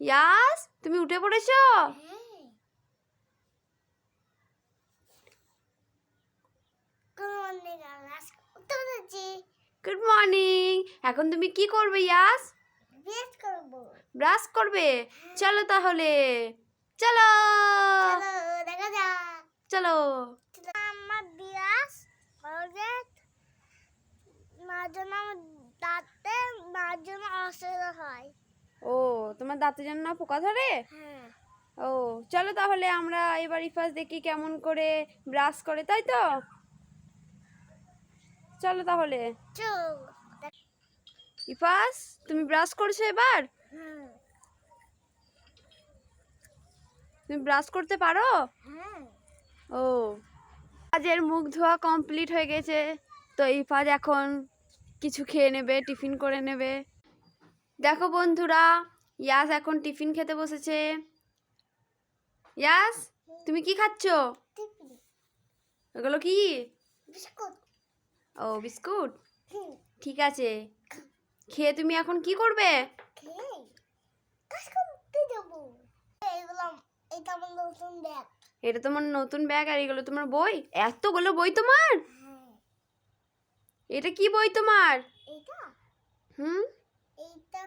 ইয়াস, তুমি উঠে পড়েছো? Good morning. এখন তুমি কি করবে ইয়াস? ব্রাশ করবে? চলো তাহলে, চলো দেখা যাক। চলো। আমার বিরাস মার জন্য দাঁতে মার জন্য অসুবিধা হয়। ও, তোমার দাঁতের জন্য পোকা ধরে? হ্যাঁ। ও, চলো তাহলে আমরা এবার ইফাস দেখি কেমন করে ব্রাশ করে, তাই তো? চলো তাহলে। ইফাস, তুমি ব্রাশ করছো এবার? তুমি ব্রাশ করতে পারো? হ্যাঁ। ও, ইফাজের মুখ ধোয়া কমপ্লিট হয়ে গেছে, তো ইফাজ এখন কিছু খেয়ে নেবে, টিফিন করে নেবে। দেখো বন্ধুরা, ইয়াস এখন টিফিন খেতে বসেছে। ইয়াস, তুমি কি খাচ্ছো? এগুলো কি? বিস্কুট। ও, বিস্কুট। ঠিক আছে, খেয়ে তুমি এখন কি করবে? এটা আমার নতুন ব্যাগ। এটা তোমার নতুন ব্যাগ আর এগুলো তোমার বই? এতগুলো বই তোমার? এটা কি বই তোমার? এটা হুম, এটা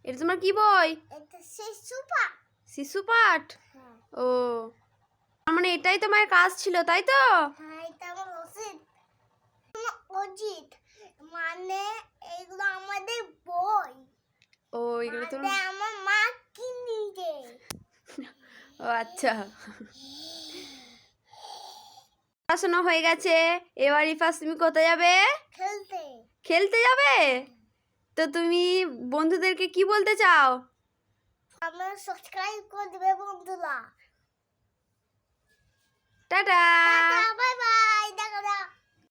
এটা তোমার কি বই? এটা শিশু পাঠ। শিশু পাঠ? ও, তার মানে এটাই তোমার কাজ ছিল, তাই তো? হ্যাঁ, এটা আমার অজিত মানে এগুলো আমাদের বই। ও, এগুলো তো। মানে আমার মা কিনে দেয়। ও আচ্ছা, পড়াশোনা হয়ে গেছে, এবার ইফাস তুমি কোথায় যাবে? খেলতে। খেলতে যাবে? তো তুমি বন্ধুদেরকে কি বলতে চাও? আমার সাবস্ক্রাইব করে দেবে বন্ধুরা। টাটা।